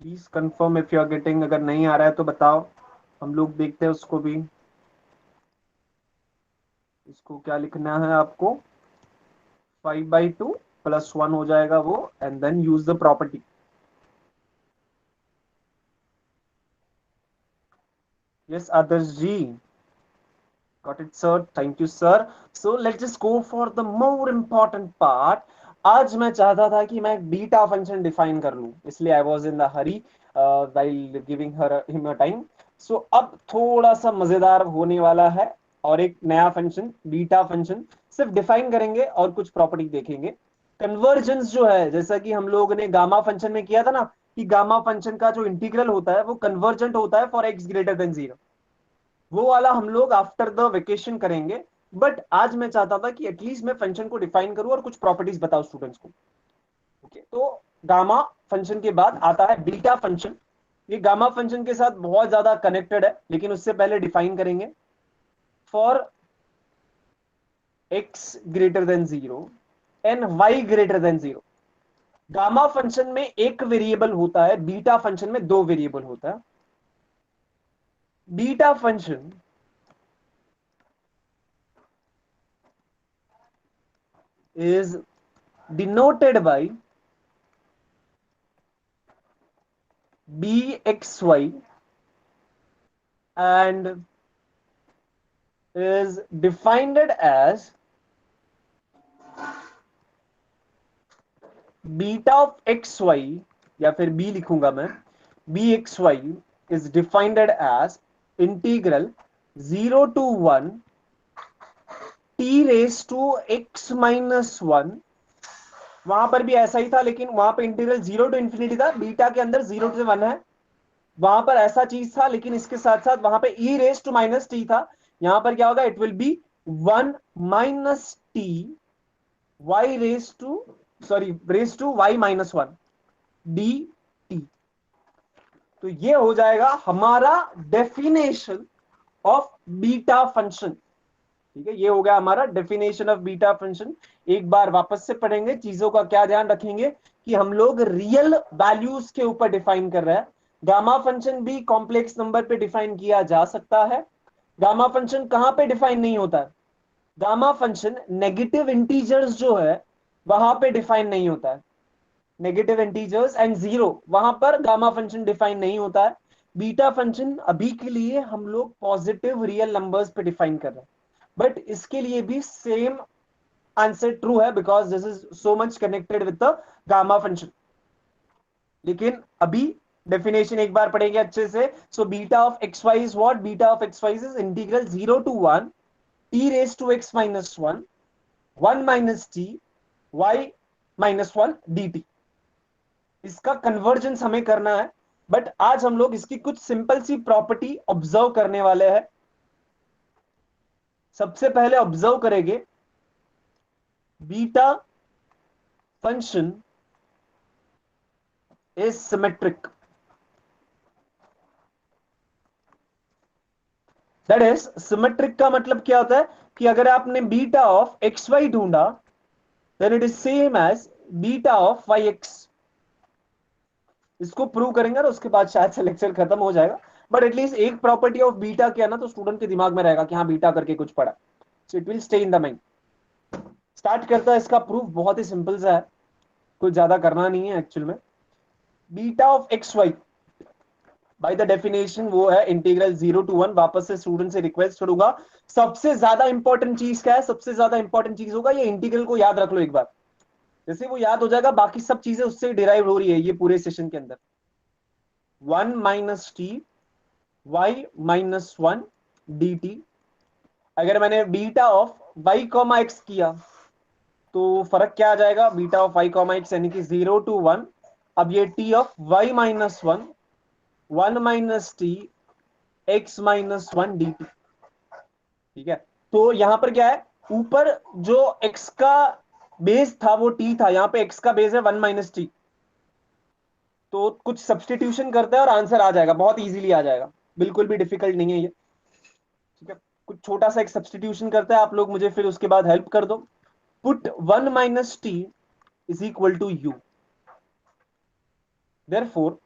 Please confirm if you are getting. अगर नहीं आ रहा है तो बताओ, हम लोग देखते हैं उसको भी. इसको क्या लिखना है आपको? 5/2 प्लस 1 हो जाएगा वो. And then use the property. Yes Adarsh ji. Got it, sir. Thank you, sir. So let's just go for the more important part. आज मैं चाहता था कि मैं एक बीटा फंक्शन डिफाइन कर लूं, इसलिए I was in the Hari while giving her him a time. So अब थोड़ा सा मजेदार होने वाला है. और एक नया फंक्शन बीटा फंक्शन सिर्फ डिफाइन करेंगे और कुछ प्रॉपर्टी देखेंगे. कन्वर्जेंस जो है, जैसा कि हम लोग ने गामा फंक्शन में किया था ना, कि गामा फंक्शन का जो इंटीग्रल होता है वो कन्वर्जेंट होता है फॉर एक्स ग्रेटर देन 0. वो वाला हम लोग आफ्टर द वेकेशन करेंगे. बट आज मैं चाहता था कि एटलीस्ट मैं फंक्शन को डिफाइन करूं और कुछ प्रॉपर्टीज बताऊं स्टूडेंट्स को. ओके. तो गामा फंक्शन के बाद आता है बीटा फंक्शन. ये गामा फंक्शन के साथ बहुत ज्यादा कनेक्टेड है, लेकिन उससे पहले डिफाइन करेंगे. For x greater than 0 and y greater than 0. Gamma function में एक वेरिएबल होता है, बीटा फंक्शन में दो वेरिएबल होता है. Beta function is denoted by bxy and is defined as beta of x y, या फिर बी लिखूंगा मैं, B x y is defined as integral 0 to 1 t raise to x minus one. वहां पर भी ऐसा ही था, लेकिन वहां पर इंटीग्रल 0 to ∞ था, बीटा के अंदर 0 to 1 है, वहां पर ऐसा चीज था, लेकिन इसके साथ साथ वहां पे e raise to minus t था। यहां पर क्या होगा, it will be 1 - t y raise to, sorry, raise to y - 1 d t. तो ये हो जाएगा हमारा डेफिनेशन ऑफ बीटा फंक्शन। ठीक है, ये हो गया हमारा डेफिनेशन ऑफ बीटा फंक्शन। एक बार वापस से पढ़ेंगे, चीजों का क्या ध्यान रखेंगे कि हम लोग रियल वैल्यूज के ऊपर डिफाइन कर रहे हैं। गामा फंक्शन भी कॉम्प्लेक्स नंबर पे डिफाइन किया जा सकता है। गामा फंक्शन कहां पे डिफाइन नहीं होता है? गामा फंक्शन नेगेटिव इंटीजर्स जो है वहां पे डिफाइन नहीं होता है। नेगेटिव इंटीजर्स एंड जीरो, वहां पर गामा फंक्शन डिफाइन नहीं होता है। बीटा फंक्शन अभी के लिए हम लोग पॉजिटिव रियल नंबर्स पे डिफाइन कर रहे हैं, बट इसके लिए भी सेम आंसर ट्रू है, because this is so much connected with the gamma function. लेकिन अभी डेफिनेशन एक बार पढ़ेंगे अच्छे से। So beta of x y is what? Beta of x y is integral 0 to 1 t raise to x minus one 1 - t y - 1 dt। इसका convergence हमें करना है, बट आज हम लोग इसकी कुछ सिंपल सी प्रॉपर्टी ऑब्जर्व करने वाले हैं। सबसे पहले ऑब्जर्व करेंगे beta function is symmetric. That is, symmetric का मतलब क्या होता है कि अगर आपने बीटा ऑफ एक्स वाई ढूंढा, then it is same as beta of y x. इसको प्रूव करेंगे और उसके बाद शायद से लेक्चर खत्म हो जाएगा, बट एटलीस्ट एक प्रॉपर्टी ऑफ बीटा क्या ना, तो स्टूडेंट के दिमाग में रहेगा कि हाँ बीटा करके कुछ पढ़ा, so it will stay in the mind. Start करता है, इसका प्रूफ बहुत ही सिंपल सा है, कुछ ज्यादा करना नहीं है एक्चुअल में। Beta of x y by the definition वो है इंटीग्रल 0 to 1। वापस से स्टूडेंट से रिक्वेस्ट करूंगा, सबसे ज्यादा इंपॉर्टेंट चीज क्या है? सबसे ज्यादा इंपॉर्टेंट चीज होगा ये इंटीग्रल को याद रख लो एक बार। जैसे वो याद हो जाएगा, बाकी सब चीजें उससे डिराइव हो रही है ये पूरे सेशन के अंदर। 1 - t y - 1 dt। अगर मैंने beta of y comma x किया तो फर्क क्या आ जाएगा? Beta of y comma x यानी कि 0 to 1। अब ये t of y - 1 1 - t x - 1 dt। ठीक है, तो यहां पर क्या है, ऊपर जो x का बेस था वो t था, यहां पे x का बेस है 1 - t। तो कुछ सब्सटीट्यूशन करते हैं और आंसर आ जाएगा, बहुत इजीली आ जाएगा, बिल्कुल भी डिफिकल्ट नहीं है ये। ठीक है, कुछ छोटा सा एक सब्सटीट्यूशन करते हैं, आप लोग मुझे फिर उसके बाद हेल्प कर दो। Put 1 - t is equal to u, therefore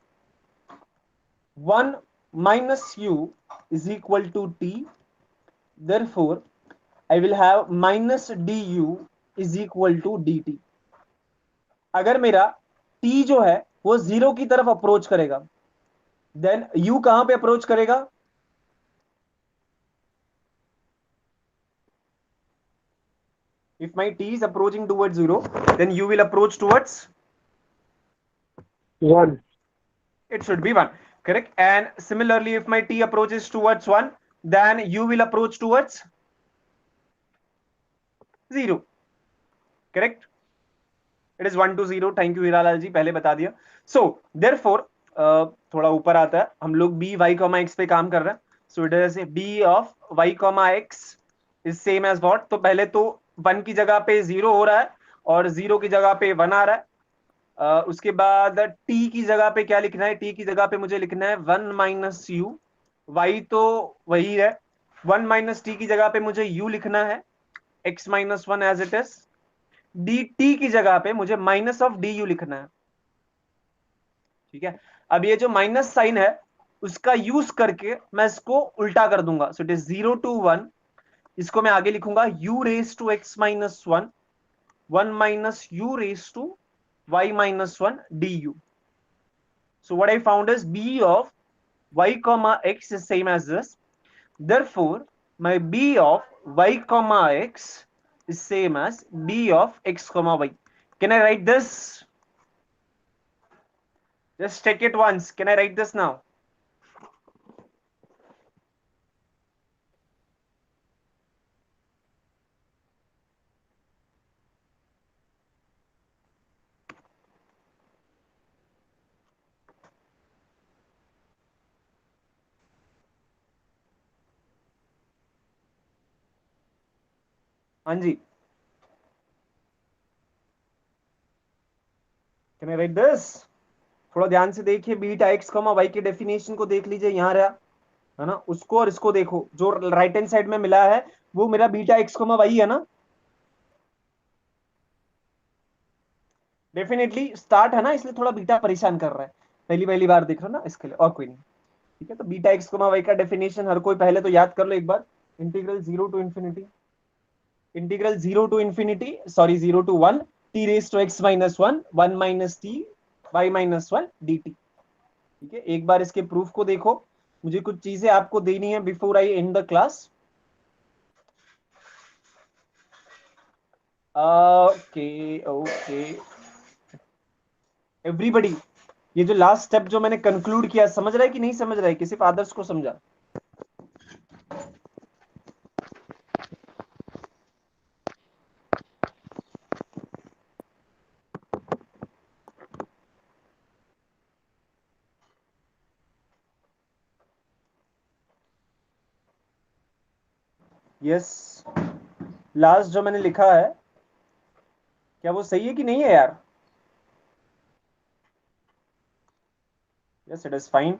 1 - u is equal to t, therefore I will have minus du is equal to dt। अगर मेरा t जो है वो जीरो की तरफ अप्रोच करेगा, देन u कहां पे अप्रोच करेगा? If my t is approaching towards 0, then u will approach towards, 1. it should be 1, correct? And similarly, if my t approaches towards 1, then u will approach towards 0, correct? It is 1 to 0। Thank you Hiralal ji, पहले बता दिया। So therefore थोड़ा ऊपर आता है, हम लोग B Y comma x पे काम कर रहे हैं। So it is B of y comma x is same as what? तो पहले तो 1 की जगह पे 0 हो रहा है और 0 की जगह पे 1 आ रहा है। उसके बाद t की जगह पे क्या लिखना है? t की जगह पे मुझे लिखना है 1 - u। y तो वही है, 1 - t की जगह पे मुझे u लिखना है, x - 1 as it is. dt की जगह पे मुझे माइनस ऑफ डी यू लिखना है। ठीक है, अब ये जो माइनस साइन है उसका यूज करके मैं इसको उल्टा कर दूंगा। सो इट इज 0 to 1, इसको मैं आगे लिखूंगा u raise to x - 1 1 - u raise to y - 1 du। So what I found is b of y comma x is same as this, therefore my b of y comma x is same as b of x comma y। Can I write this? Just check it once. Can I write this now? हाँ जी. Can I write this? थोड़ा ध्यान से देखिए, beta X comma Y के definition को देख लीजिए. यहाँ रहा है ना, उसको और इसको देखो. जो राइट हैंड साइड में मिला है वो मेरा बीटा एक्स कॉमा वाई है ना. डेफिनेटली स्टार्ट है ना, इसलिए थोड़ा बीटा परेशान कर रहा है. पहली पहली बार देख रहा ना, इसके लिए, और कोई नहीं. ठीक है, तो बीटा एक्स कॉमा वाई का डेफिनेशन हर कोई पहले तो याद कर लो एक बार. Integral zero to infinity, integral zero to infinity, sorry zero to one, T raise to x minus one, one minus T Y minus one D T. ठीक है, एक बार इसके प्रूफ को देखो. मुझे कुछ चीजें आपको देनी है before I and the class. Okay okay everybody, ये जो लास्ट स्टेप जो मैंने कंक्लूड किया, समझ रहा है कि नहीं समझ रहा है, कि सिर्फ आदर्श को समझा? यस, लास्ट जो मैंने लिखा है, क्या वो सही है कि नहीं है यार? Yes, it is fine.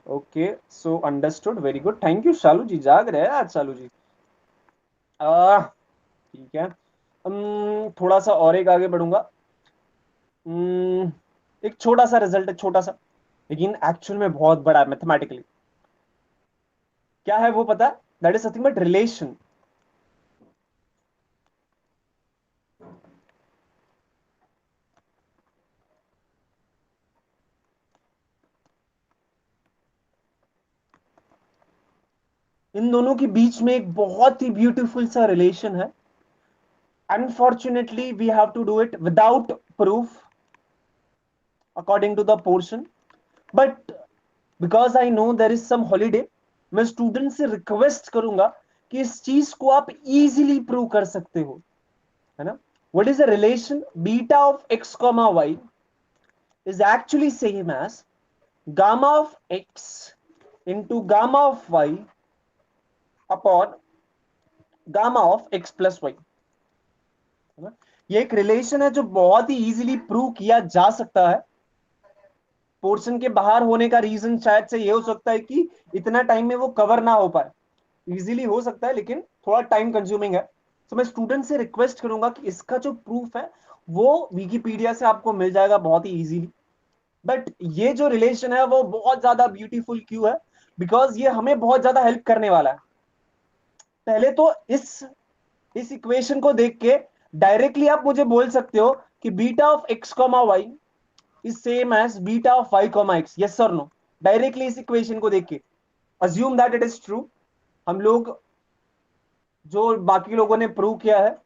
Okay, so understood, very good, thank you. Shalu ji जाग रहे हैं आज, शालू जी. ठीक है. थोड़ा सा और एक आगे बढ़ूंगा. एक छोटा सा रिजल्ट है, छोटा सा, लेकिन एक्चुअल में बहुत बड़ा है मैथमेटिकली. क्या है वो पता? That is nothing but relation. इन दोनों के बीच में एक बहुत ही ब्यूटीफुल सा रिलेशन है. Unfortunately we have to do it without proof according to the portion, but because I know there is some holiday, मैं स्टूडेंट से रिक्वेस्ट करूंगा कि इस चीज को आप इजीली प्रूव कर सकते हो, है ना. What is the relation? Beta of x comma y is actually same as gamma of x into gamma of y upon gamma of x plus y. ये एक रिलेशन है जो बहुत ही इजीली प्रूव किया जा सकता है. पोर्शन के बाहर होने का रीजन शायद से ये हो सकता है कि इतना टाइम में वो कवर ना हो पाए. इजीली हो सकता है लेकिन थोड़ा टाइम कंज्यूमिंग है. तो मैं स्टूडेंट से रिक्वेस्ट करूंगा कि इसका जो प्रूफ है वो विकिपीडिया से आपको मिल जाएगा बहुत ही इजीली. बट ये जो रिलेशन है वो बहुत ज्यादा ब्यूटीफुल क्यों है? बिकॉज ये हमें बहुत ज्यादा हेल्प करने वाला है. पहले तो इस इक्वेशन को देख के डायरेक्टली आप मुझे बोल सकते हो कि beta of x comma y is same as beta of y comma x. Yes और नो? डायरेक्टली इस इक्वेशन को देख के assume that it is true. हम लोग जो बाकी लोगों ने प्रूव किया है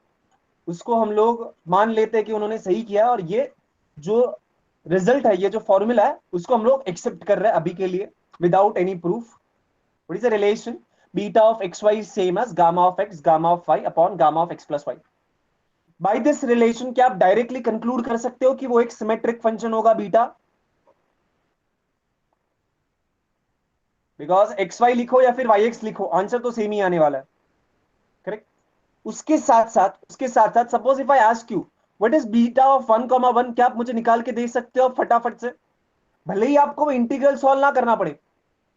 उसको हम लोग मान लेते हैं कि उन्होंने सही किया, और ये जो रिजल्ट है, ये जो फॉर्मूला है, उसको हम लोग एक्सेप्ट कर रहे हैं अभी के लिए without any proof. What is the relation? Beta of x y same as gamma of x gamma of y upon gamma of x plus y. By this relation क्या आप डायरेक्टली कंक्लूड कर सकते हो कि वो एक सिमेट्रिक फंक्शन होगा beta? Because x Y लिखो या फिर वाई एक्स लिखो, आंसर तो सेम ही आने वाला है. करेक्ट. उसके साथ साथ suppose if I ask you what is beta of one comma one, क्या आप मुझे निकाल के दे सकते हो फटाफट से? भले ही आपको इंटीग्रल सॉल्व ना करना पड़े,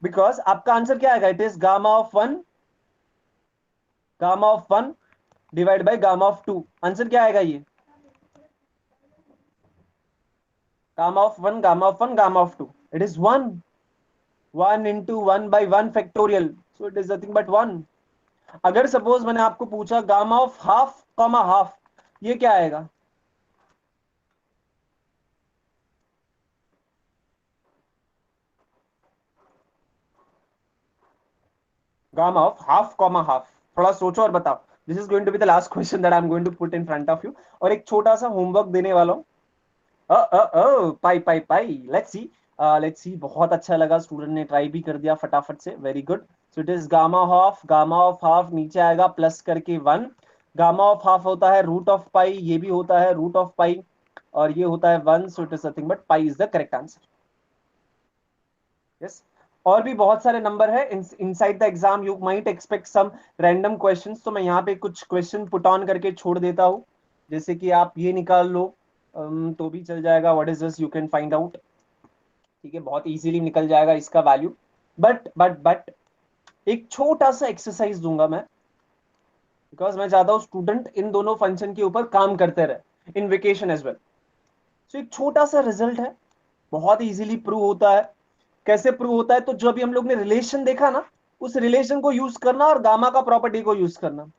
बिकॉज आपका आंसर क्या आएगा? It is gamma of one divide by gamma of two. Answer क्या आएगा? ये gamma of one gamma of one gamma of two, it is one. One into one by one factorial, so it is nothing but one. अगर suppose मैंने आपको पूछा gamma of half comma half, ये क्या आएगा? Gamma of half comma half. थोड़ा सोचो और बताओ. This is going to be the last question that I am going to put in front of you, और एक छोटा सा होमवर्क देने वाला हूं. पाई पाई पाई, लेट्स सी. लेट्स सी, बहुत अच्छा लगा, स्टूडेंट ने ट्राई भी कर दिया फटाफट से, very good. So it is gamma of half नीचे आएगा प्लस करके 1। गामा ऑफ हाफ होता है रूट ऑफ पाई, ये भी होता है रूट ऑफ पाई, और ये होता है 1, so it is nothing but pi is the correct answer. Yes, और भी बहुत सारे नंबर है inside the exam, you might expect some random questions, तो मैं यहाँ पे कुछ क्वेश्चन पुट ऑन करके छोड़ देता हूँ, जैसे कि आप ये निकाल लो तो भी चल जाएगा, what is this, you can find out. ठीक है, बहुत इजीली निकल जाएगा इसका वैल्यू। बट एक छोटा सा एक्सरसाइज दूंगा मैं, बिकॉज मैं चाहता हूँ स्टूडेंट इन दोनों फंक्शन के ऊपर काम करते रहे इन वेकेशन एज वेल। सो एक छोटा सा रिजल्ट है, बहुत इजीली प्रूव होता है। कैसे प्रूव होता है, तो जो अभी हम लोग ने रिलेशन देखा ना, उस रिलेशन को यूज करना और गामा का प्रॉपर्टी को यूज करना।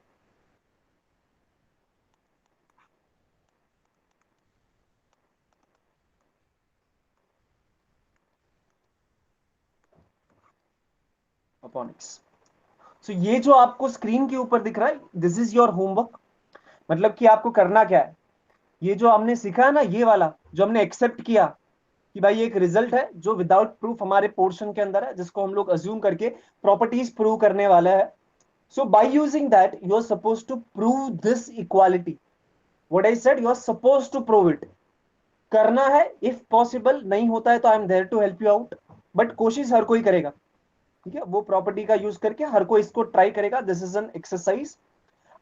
Upon x. सो ये जो आपको स्क्रीन के ऊपर दिख रहा है, दिस इज योर होमवर्क। मतलब कि आपको करना क्या है, ये जो हमने सीखा है ना, ये वाला जो हमने एक्सेप्ट किया कि भाई ये एक रिजल्ट है जो विदाउट प्रूफ हमारे पोर्शन के अंदर है, जिसको हम लोग अज्यूम करके प्रॉपर्टीज प्रूव करने वाला है। So by using that you are suppose to prove this equality. What I said, you are suppose to prove it. करना है, इफ पॉसिबल नहीं होता है तो I am there to help you out, but कोशिश हर कोई करेगा। ठीक है, वो प्रॉपर्टी का यूज करके हर कोई इसको ट्राई करेगा, दिस इज एन एक्सरसाइज।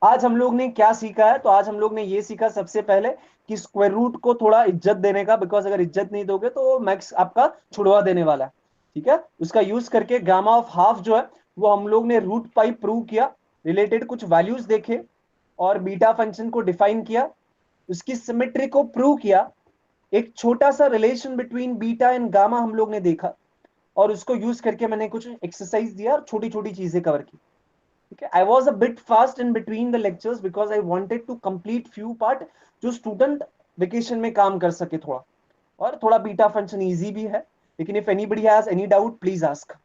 आज हम लोग ने क्या सीखा है, तो आज हम लोग ने ये सीखा सबसे पहले कि स्क्वायर रूट को थोड़ा इज्जत देने का, बिकॉज अगर इज्जत नहीं दोगे तो मैक्स आपका छुड़वा देने वाला है। ठीक है, उसका यूज करके गामा ऑफ हाफ जो है वो हम लोग ने रूट पाई प्रूव किया, रिलेटेड कुछ वैल्यूज देखे और बीटा फंक्शन को डिफाइन किया, उसकी सिमेट्री को प्रूव किया, एक छोटा सा relation between beta and gamma हम लोग ने देखा, और उसको यूज करके मैंने कुछ एक्सरसाइज दिया और छोटी छोटी चीजें कवर की। ठीक है, I was a bit fast in between the lectures because I wanted to complete few part, जो स्टूडेंट वेकेशन में काम कर सके थोड़ा, और थोड़ा बीटा फंक्शन इजी भी है। लेकिन if anybody has any doubt please ask.